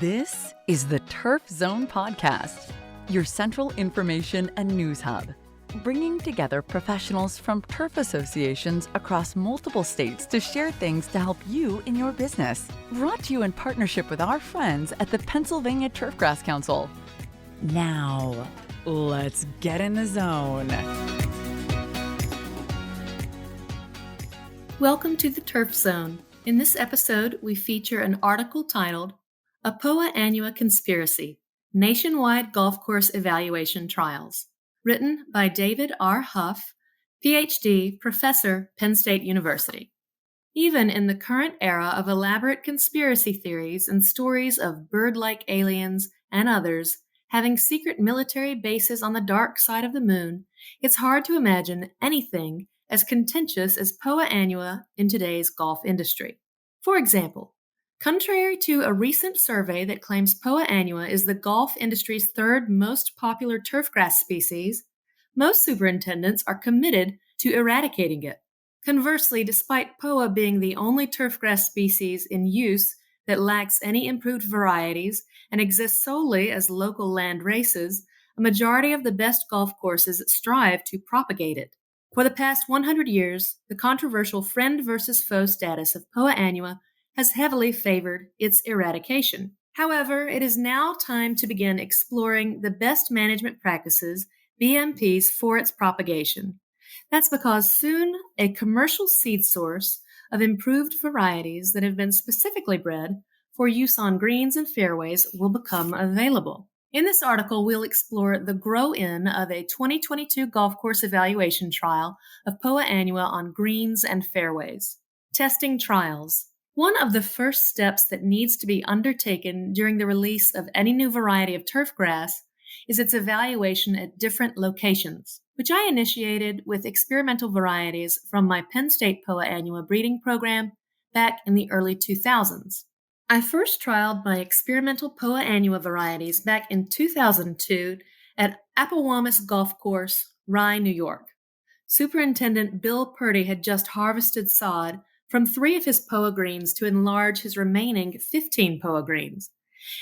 This is the Turf Zone Podcast, your central information and news hub, bringing together professionals from turf associations across multiple states to share things to help you in your business. Brought to you in partnership with our friends at the Pennsylvania Turfgrass Council. Now, let's get in the zone. Welcome to the Turf Zone. In this episode, we feature an article titled A Poa annua Conspiracy, Nationwide Golf Course Evaluation Trials, written by David R. Huff, Ph.D., Professor, Penn State University. Even in the current era of elaborate conspiracy theories and stories of bird-like aliens and others having secret military bases on the dark side of the moon, it's hard to imagine anything as contentious as Poa annua in today's golf industry. For example, contrary to a recent survey that claims Poa annua is the golf industry's third most popular turfgrass species, most superintendents are committed to eradicating it. Conversely, despite Poa being the only turfgrass species in use that lacks any improved varieties and exists solely as local land races, a majority of the best golf courses strive to propagate it. For the past 100 years, the controversial friend versus foe status of Poa annua has heavily favored its eradication. However, it is now time to begin exploring the best management practices, BMPs, for its propagation. That's because soon a commercial seed source of improved varieties that have been specifically bred for use on greens and fairways will become available. In this article, we'll explore the grow-in of a 2022 golf course evaluation trial of Poa annua on greens and fairways. Testing trials. One of the first steps that needs to be undertaken during the release of any new variety of turfgrass is its evaluation at different locations, which I initiated with experimental varieties from my Penn State Poa annua breeding program back in the early 2000s. I first trialed my experimental Poa annua varieties back in 2002 at Appowamus Golf Course, Rye, New York. Superintendent Bill Purdy had just harvested sod from 3 of his Poa greens to enlarge his remaining 15 Poa greens,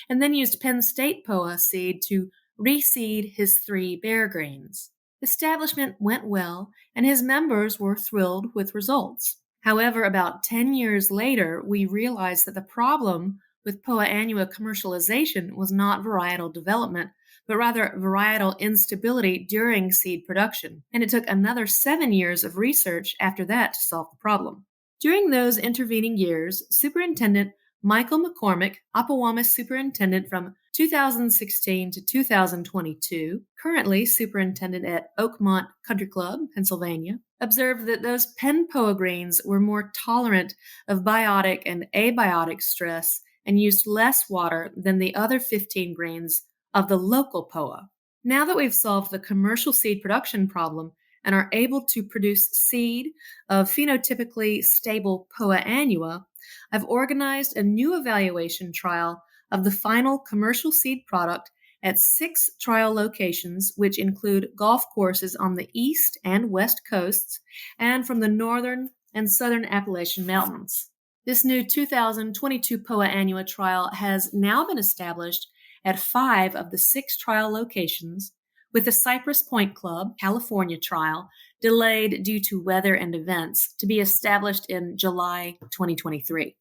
and then used Penn State Poa seed to reseed his 3 bare greens. Establishment went well, and his members were thrilled with results. However, about 10 years later, we realized that the problem with Poa annua commercialization was not varietal development, but rather varietal instability during seed production, and it took another 7 years of research after that to solve the problem. During those intervening years, Superintendent Michael McCormick, Appowamus Superintendent from 2016 to 2022, currently Superintendent at Oakmont Country Club, Pennsylvania, observed that those Penn Poa greens were more tolerant of biotic and abiotic stress and used less water than the other 15 greens of the local Poa. Now that we've solved the commercial seed production problem and are able to produce seed of phenotypically stable Poa annua, I've organized a new evaluation trial of the final commercial seed product at 6 trial locations, which include golf courses on the east and west coasts and from the northern and southern Appalachian Mountains. This new 2022 Poa annua trial has now been established at 5 of the 6 trial locations, with the Cypress Point Club, California trial delayed due to weather and events to be established in July 2023.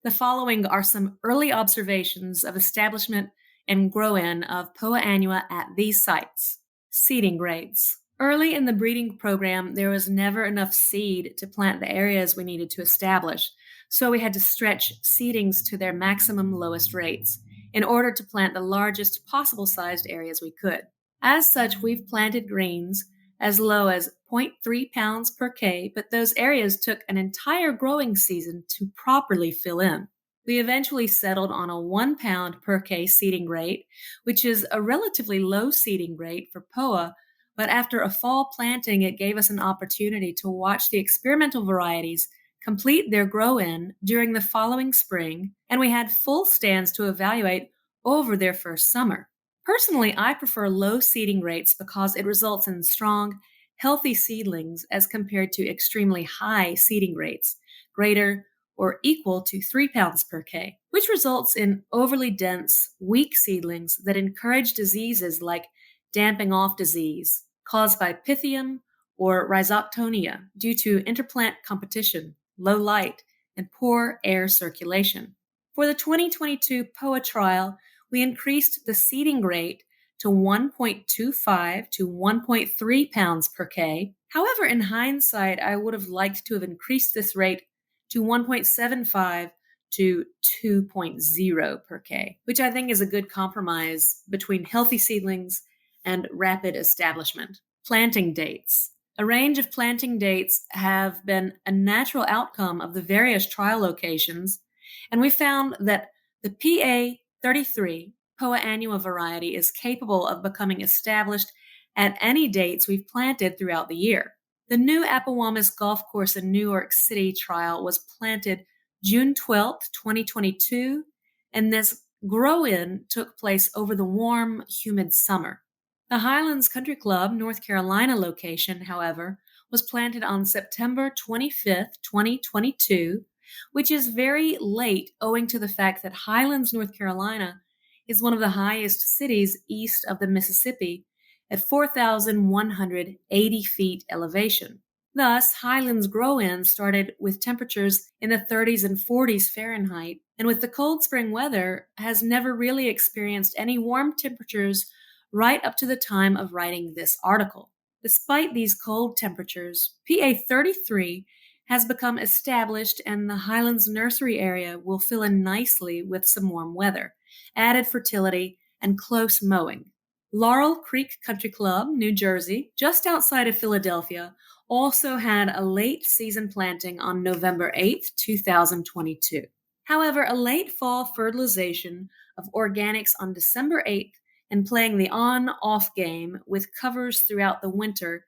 The following are some early observations of establishment and grow-in of Poa annua at these sites. Seeding grades. Early in the breeding program, there was never enough seed to plant the areas we needed to establish, so we had to stretch seedings to their maximum lowest rates in order to plant the largest possible sized areas we could. As such, we've planted greens as low as 0.3 pounds per K, but those areas took an entire growing season to properly fill in. We eventually settled on a 1 pound per K seeding rate, which is a relatively low seeding rate for Poa, but after a fall planting, it gave us an opportunity to watch the experimental varieties complete their grow-in during the following spring, and we had full stands to evaluate over their first summer. Personally, I prefer low seeding rates because it results in strong, healthy seedlings as compared to extremely high seeding rates, greater or equal to 3 pounds per K, which results in overly dense, weak seedlings that encourage diseases like damping off disease caused by Pythium or Rhizoctonia due to interplant competition, low light, and poor air circulation. For the 2022 POA trial, we increased the seeding rate to 1.25 to 1.3 pounds per K. However, in hindsight, I would have liked to have increased this rate to 1.75 to 2.0 per K, which I think is a good compromise between healthy seedlings and rapid establishment. Planting dates. A range of planting dates have been a natural outcome of the various trial locations, and we found that the PA33 Poa annua variety is capable of becoming established at any dates we've planted throughout the year. The new Appomattox Golf Course in New York City trial was planted June 12, 2022, and this grow-in took place over the warm, humid summer. The Highlands Country Club, North Carolina location, however, was planted on September 25, 2022, which is very late owing to the fact that Highlands, North Carolina is one of the highest cities east of the Mississippi at 4,180 feet elevation. Thus, Highlands grow-in started with temperatures in the 30s and 40s Fahrenheit, and with the cold spring weather, has never really experienced any warm temperatures right up to the time of writing this article. Despite these cold temperatures, PA33 has become established, and the Highlands nursery area will fill in nicely with some warm weather, added fertility, and close mowing. Laurel Creek Country Club, New Jersey, just outside of Philadelphia, also had a late season planting on November 8, 2022. However, a late fall fertilization of organics on December 8th and playing the on-off game with covers throughout the winter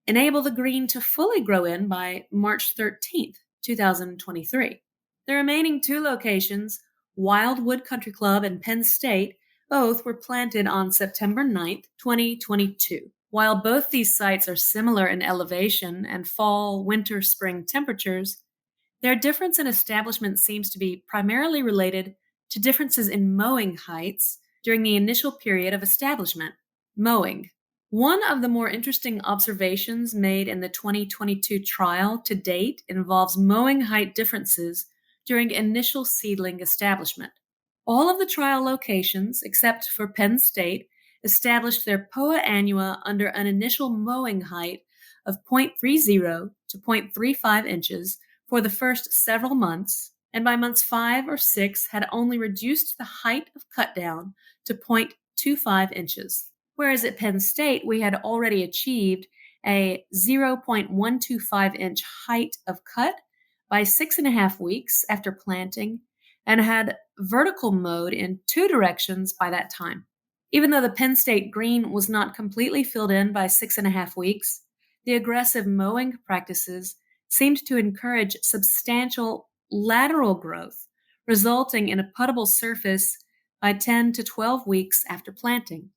enable the green to fully grow in by March 13th, 2023. The remaining two locations, Wildwood Country Club and Penn State, both were planted on September 9th, 2022. While both these sites are similar in elevation and fall, winter, spring temperatures, their difference in establishment seems to be primarily related to differences in mowing heights during the initial period of establishment. Mowing. One of the more interesting observations made in the 2022 trial to date involves mowing height differences during initial seedling establishment. All of the trial locations, except for Penn State, established their Poa annua under an initial mowing height of 0.30 to 0.35 inches for the first several months, and by months 5 or 6 had only reduced the height of cut down to 0.25 inches. Whereas at Penn State, we had already achieved a 0.125 inch height of cut by 6.5 weeks after planting and had vertical mowed in 2 directions by that time. Even though the Penn State green was not completely filled in by 6.5 weeks, the aggressive mowing practices seemed to encourage substantial lateral growth, resulting in a puttable surface by 10 to 12 weeks after planting.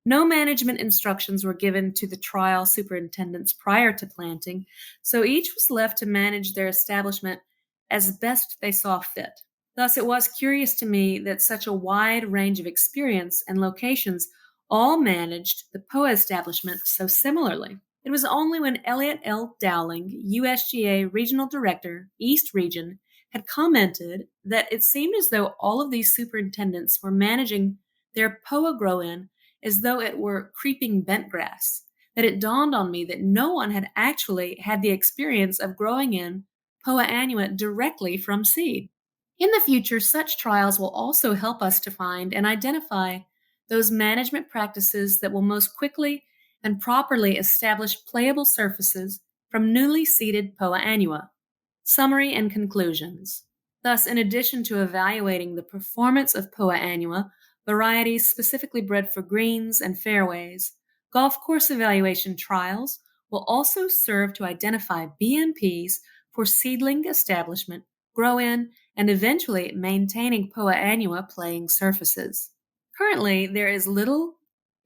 No management instructions were given to the trial superintendents prior to planting, so each was left to manage their establishment as best they saw fit. Thus, it was curious to me that such a wide range of experience and locations all managed the Poa establishment so similarly. It was only when Elliot L. Dowling, USGA Regional Director, East Region, had commented that it seemed as though all of these superintendents were managing their Poa grow-in as though it were creeping bent grass, that it dawned on me that no one had actually had the experience of growing in Poa annua directly from seed. In the future, such trials will also help us to find and identify those management practices that will most quickly and properly establish playable surfaces from newly seeded Poa annua. Summary and conclusions. Thus, in addition to evaluating the performance of Poa annua, varieties specifically bred for greens and fairways, golf course evaluation trials will also serve to identify BMPs for seedling establishment, grow-in, and eventually maintaining Poa annua playing surfaces. Currently, there is little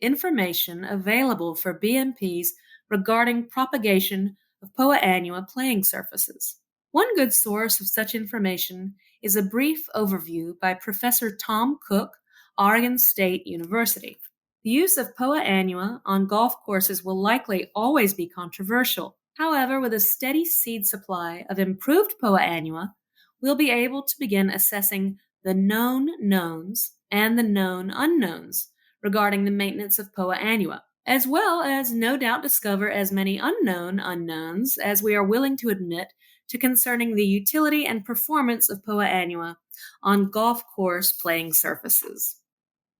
information available for BMPs regarding propagation of Poa annua playing surfaces. One good source of such information is a brief overview by Professor Tom Cook, Oregon State University. The use of Poa annua on golf courses will likely always be controversial. However, with a steady seed supply of improved Poa annua, we'll be able to begin assessing the known knowns and the known unknowns regarding the maintenance of Poa annua, as well as no doubt discover as many unknown unknowns as we are willing to admit to concerning the utility and performance of Poa annua on golf course playing surfaces.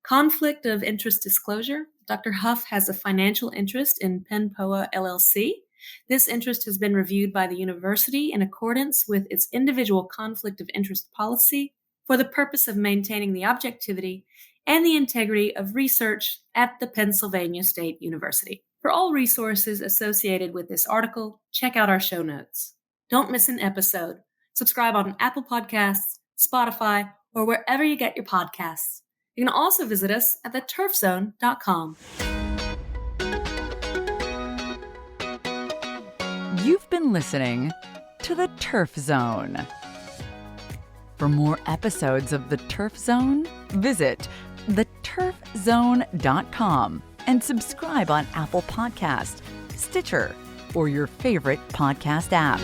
Conflict of interest disclosure. Dr. Huff has a financial interest in Penn Poa LLC. This interest has been reviewed by the university in accordance with its individual conflict of interest policy for the purpose of maintaining the objectivity and the integrity of research at the Pennsylvania State University. For all resources associated with this article, check out our show notes. Don't miss an episode. Subscribe on Apple Podcasts, Spotify, or wherever you get your podcasts. You can also visit us at theturfzone.com. You've been listening to The Turf Zone. For more episodes of The Turf Zone, visit theturfzone.com and subscribe on Apple Podcast, Stitcher, or your favorite podcast app.